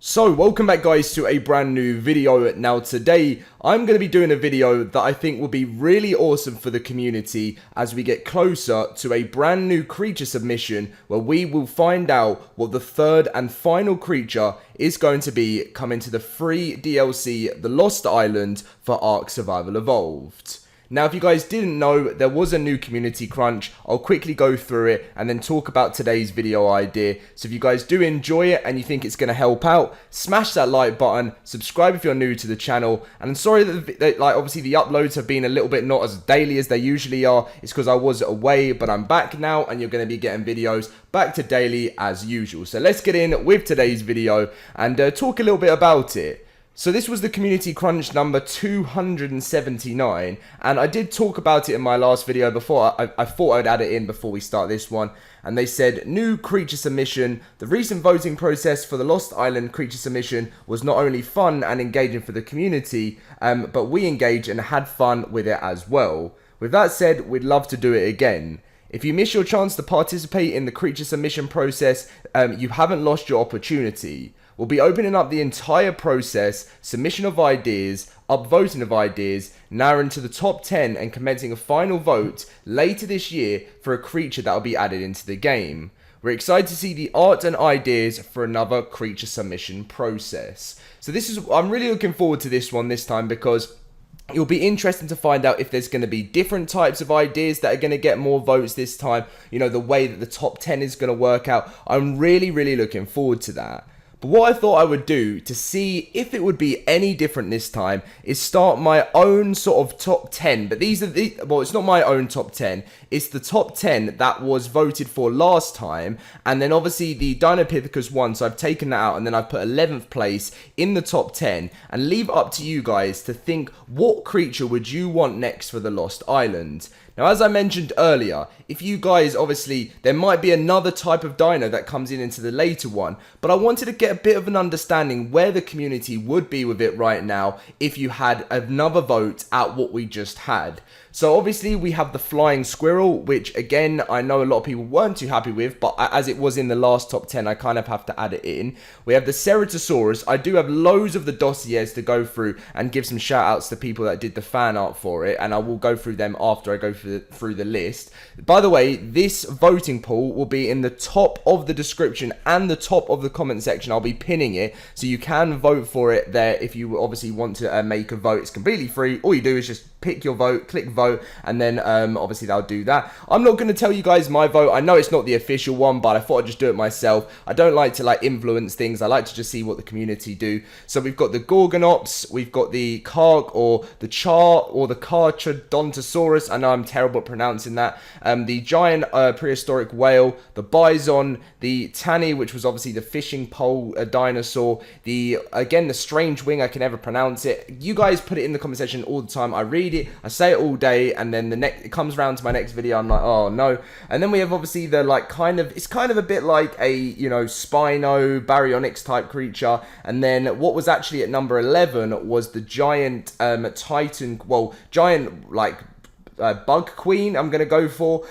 So, welcome back guys to a brand new video. Now today, I'm going to be doing a video that I think will be really awesome for the community as we get closer to a brand new creature submission where we will find out what the third and final creature is going to be coming to the free DLC, The Lost Island for ARK Survival Evolved. Now, if you guys didn't know, there was a new community crunch. I'll quickly go through it and then talk about today's video idea. So if you guys do enjoy it and you think it's going to help out, smash that like button, subscribe if you're new to the channel. And I'm sorry that obviously the uploads have been a little bit not as daily as they usually are. It's because I was away, but I'm back now and you're going to be getting videos back to daily as usual. So let's get in with today's video and talk a little bit about it. So this was the community crunch number 279, and I did talk about it in my last video before. I thought I'd add it in before we start this one, and they said, new creature submission. The recent voting process for the Lost Island creature submission was not only fun and engaging for the community, but we engaged and had fun with it as well. With that said, we'd love to do it again. If you miss your chance to participate in the creature submission process, you haven't lost your opportunity. We'll be opening up the entire process, submission of ideas, upvoting of ideas, narrowing to the top 10 and commencing a final vote later this year for a creature that will be added into the game. We're excited to see the art and ideas for another creature submission process. So I'm really looking forward to this one this time because it'll be interesting to find out if there's going to be different types of ideas that are going to get more votes this time. You know, the way that the top 10 is going to work out. I'm really looking forward to that. But what I thought I would do to see if it would be any different this time is start my own sort of top 10. But these are well, it's not my own top 10. It's the top 10 that was voted for last time. And then obviously the dinopithecus one. So I've taken that out and then I've put 11th place in the top 10. And leave it up to you guys to think, what creature would you want next for the Lost Island? Now, as I mentioned earlier, if you guys, obviously, there might be another type of dino that comes into the later one, but I wanted to get a bit of an understanding where the community would be with it right now if you had another vote at what we just had. So obviously we have the flying squirrel, which again, I know a lot of people weren't too happy with, but as it was in the last top 10, I kind of have to add it in. We have the Ceratosaurus. I do have loads of the dossiers to go through and give some shout outs to people that did the fan art for it, and I will go through them after I go through the list. By the way, this voting poll will be in the top of the description and the top of the comment section. I'll be pinning it, so you can vote for it there if you obviously want to make a vote. It's completely free. All you do is just pick your vote, click vote, and then obviously they'll do that. I'm not going to tell you guys my vote. I know it's not the official one, but I thought I'd just do it myself. I don't like to influence things. I like to just see what the community do. So we've got the Gorgonops, we've got the Kark or the Char or the Carcharodontosaurus. I know I'm terrible at pronouncing that. The giant prehistoric whale, the Bison, the Tanny, which was obviously the fishing pole dinosaur. Again, the strange wing, I can never pronounce it. You guys put it in the comment section all the time. I read it, I say it all day, and then it comes around to my next video, I'm like, oh no. And then we have obviously the it's kind of a bit like a, you know, Spino, Baryonyx type creature. And then what was actually at number 11 was the giant Titan, well, giant bug queen I'm gonna go for,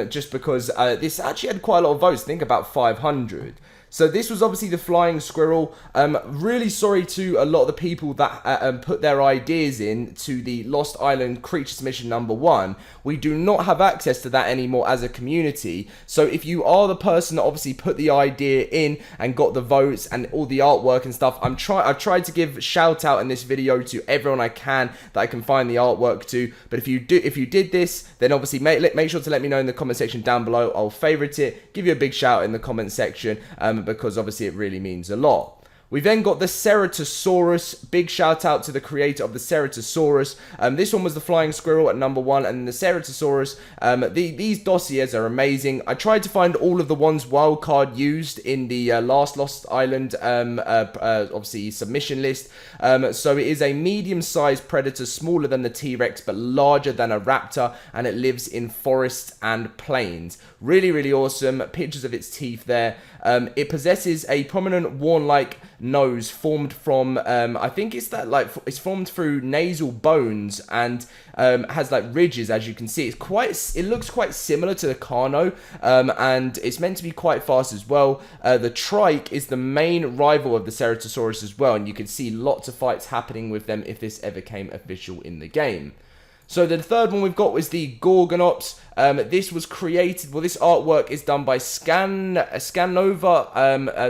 just because this actually had quite a lot of votes. I think about 500. So this was obviously the flying squirrel. Really sorry to a lot of the people that put their ideas in to the Lost Island creature submission number 1. We do not have access to that anymore as a community. So if you are the person that obviously put the idea in and got the votes and all the artwork and stuff, I've tried to give shout out in this video to everyone I can that I can find the artwork to. But if you did this, then obviously make sure to let me know in the comment section down below. I'll favorite it, give you a big shout in the comment section. Because obviously it really means a lot. We then got the Ceratosaurus. Big shout out to the creator of the Ceratosaurus. This one was the flying squirrel at number 1, and the Ceratosaurus. These dossiers are amazing. I tried to find all of the ones wildcard used in the last Lost Island, obviously submission list. So it is a medium-sized predator, smaller than the T-Rex but larger than a raptor, and it lives in forests and plains. Really awesome. Pictures of its teeth there. It possesses a prominent worn-like nose formed from, I think it's that, like, it's formed through nasal bones, and has like ridges, as you can see. It looks quite similar to the Carno, and it's meant to be quite fast as well. The Trike is the main rival of the Ceratosaurus as well, and you can see lots of fights happening with them if this ever came official in the game. So the third one we've got was the Gorgonops. This was created, well, this artwork is done by Scanova,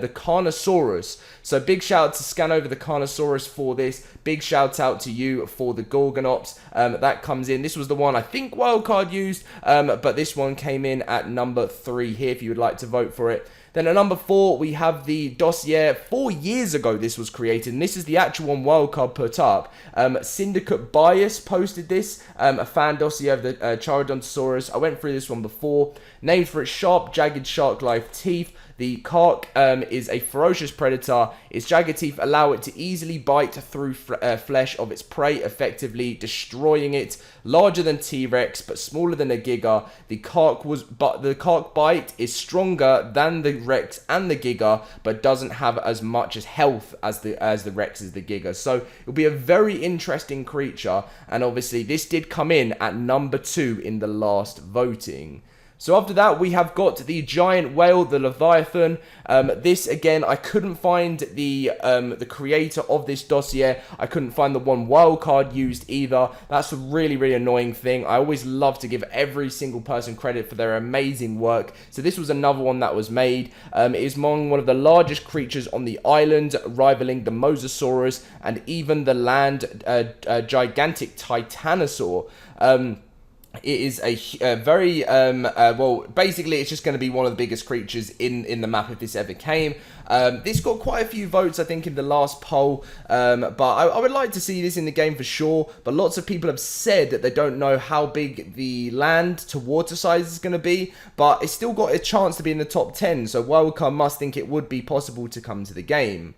the Carnosaurus. So big shout out to Scanova the Carnosaurus for this. Big shout out to you for the Gorgonops. That comes in. This was the one I think Wildcard used, but this one came in at number 3 here if you would like to vote for it. Then at number 4, we have the dossier. 4 years ago this was created, and this is the actual one Wildcard put up. Syndicate Bias posted this, a fan dossier of the Charodontosaurus. I went through this one before. Named for its sharp, jagged shark-like teeth. The Kark is a ferocious predator. Its jagged teeth allow it to easily bite through flesh of its prey, effectively destroying it. Larger than T-Rex, but smaller than a Giga. The Kark bite is stronger than the Rex and the Giga, but doesn't have as much as health as the Rex is the Giga. So it'll be a very interesting creature, and obviously this did come in at number 2 in the last voting. So after that, we have got the giant whale, the Leviathan. This, again, I couldn't find the creator of this dossier. I couldn't find the one Wildcard used either. That's a really, really annoying thing. I always love to give every single person credit for their amazing work. So this was another one that was made. It is among one of the largest creatures on the island, rivaling the Mosasaurus and even the land gigantic Titanosaur. It is a very, well, basically it's just going to be one of the biggest creatures in the map if this ever came. This got quite a few votes, I think, in the last poll, but I would like to see this in the game for sure, but lots of people have said that they don't know how big the land to water size is going to be, but it's still got a chance to be in the top 10, so Wildcard must think it would be possible to come to the game.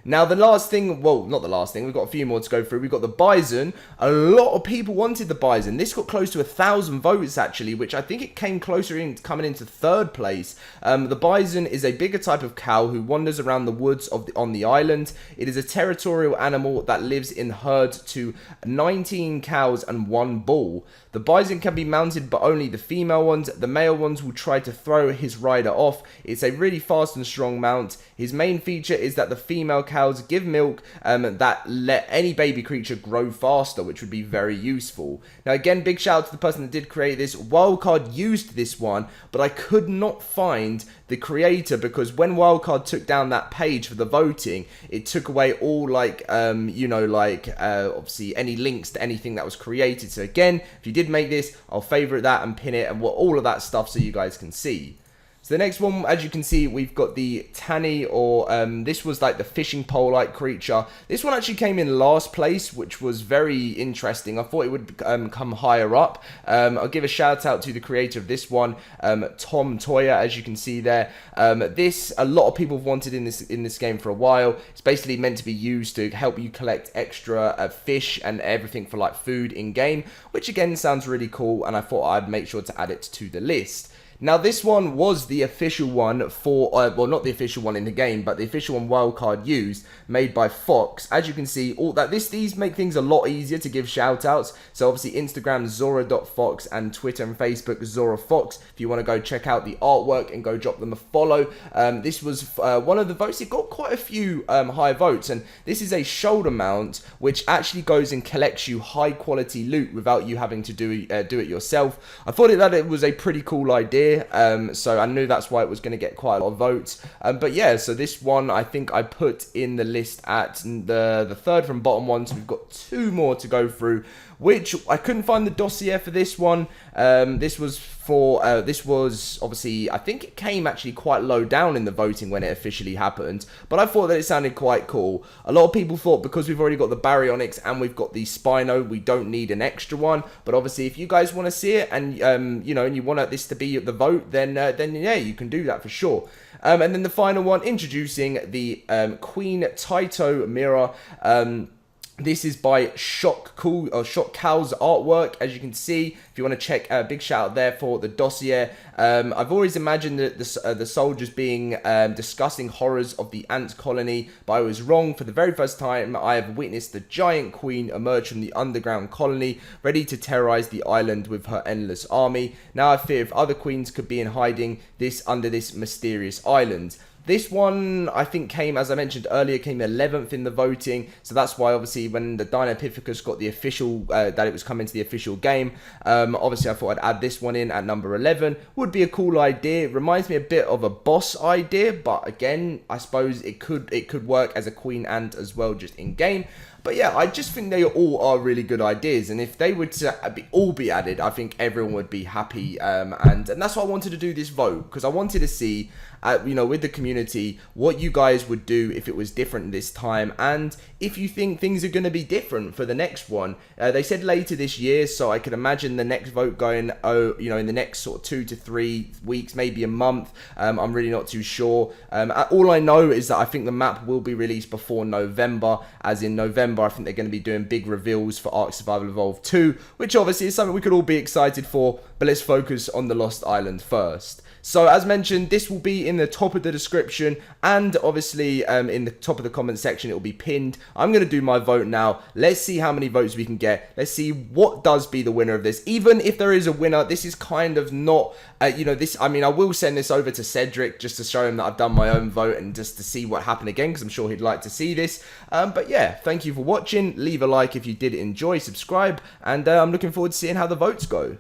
Now, the last thing, well, not the last thing, we've got a few more to go through. We've got the Bison. A lot of people wanted the Bison. This got close to 1,000 votes, actually, which I think it came closer in coming into 3rd place. The Bison is a bigger type of cow who wanders around the woods on the island. It is a territorial animal that lives in herds to 19 cows and 1 bull. The Bison can be mounted, but only the female ones. The male ones will try to throw his rider off. It's a really fast and strong mount. His main feature is that the female cows give milk that let any baby creature grow faster, which would be very useful. Now, again, big shout out to the person that did create this. Wildcard used this one, but I could not find the creator, because when Wildcard took down that page for the voting, it took away all, like, obviously any links to anything that was created. So again, if you did make this, I'll favorite that and pin it and all of that stuff so you guys can see. So the next one, as you can see, we've got the Tanny, or this was like the fishing pole-like creature. This one actually came in last place, which was very interesting. I thought it would come higher up. I'll give a shout out to the creator of this one, Tom Toya, as you can see there. This, a lot of people have wanted in this game for a while. It's basically meant to be used to help you collect extra fish and everything for like food in game, which again sounds really cool, and I thought I'd make sure to add it to the list. Now, this one was the official one for, well, not the official one in the game, but the official one Wildcard used, made by Fox. As you can see, these make things a lot easier to give shout-outs. So, obviously, Instagram, Zora.fox, and Twitter and Facebook, ZoraFox. If you want to go check out the artwork and go drop them a follow. This was one of the votes. It got quite a few high votes, and this is a shoulder mount, which actually goes and collects you high-quality loot without you having to do it yourself. I thought that it was a pretty cool idea. So I knew that's why it was going to get quite a lot of votes. But yeah, so this one I think I put in the list at the 3rd from bottom one. So we've got 2 more to go through, which I couldn't find the dossier for this one. This was obviously, I think it came actually quite low down in the voting when it officially happened, but I thought that it sounded quite cool. A lot of people thought because we've already got the Baryonyx and we've got the Spino, we don't need an extra one. But obviously, if you guys want to see it and and you want this to be the vote, then yeah, you can do that for sure. And then the final one, introducing the Queen Taito mirror. This is by Shock Cow's artwork, as you can see. If you want to check, big shout out there for the dossier. I've always imagined that the soldiers being discussing horrors of the ant colony, but I was wrong. For the very first time, I have witnessed the giant queen emerge from the underground colony, ready to terrorize the island with her endless army. Now I fear if other queens could be in hiding under this mysterious island. This one, I think, came, as I mentioned earlier, came 11th in the voting. So that's why, obviously, when the Dinopithecus got the official, that it was coming to the official game, obviously, I thought I'd add this one in at number 11. Would be a cool idea. It reminds me a bit of a boss idea, but again, I suppose it could work as a queen ant as well, just in game. But yeah, I just think they all are really good ideas, and if they were to all be added, I think everyone would be happy, and that's why I wanted to do this vote, because I wanted to see, with the community, what you guys would do if it was different this time, and if you think things are going to be different for the next one. They said later this year, so I could imagine the next vote going, in the next sort of 2 to 3 weeks, maybe a month. I'm really not too sure. All I know is that I think the map will be released before November, as in November, I think they're going to be doing big reveals for ARK Survival Evolved 2, which obviously is something we could all be excited for, but let's focus on the Lost Island first. So, as mentioned, this will be in the top of the description, and obviously in the top of the comment section, it will be pinned. I'm going to do my vote now. Let's see how many votes we can get. Let's see what does be the winner of this. Even if there is a winner, this is kind of not, I will send this over to Cedric just to show him that I've done my own vote and just to see what happened again, because I'm sure he'd like to see this. But yeah, thank you for watching. Leave a like if you did enjoy, subscribe, and I'm looking forward to seeing how the votes go.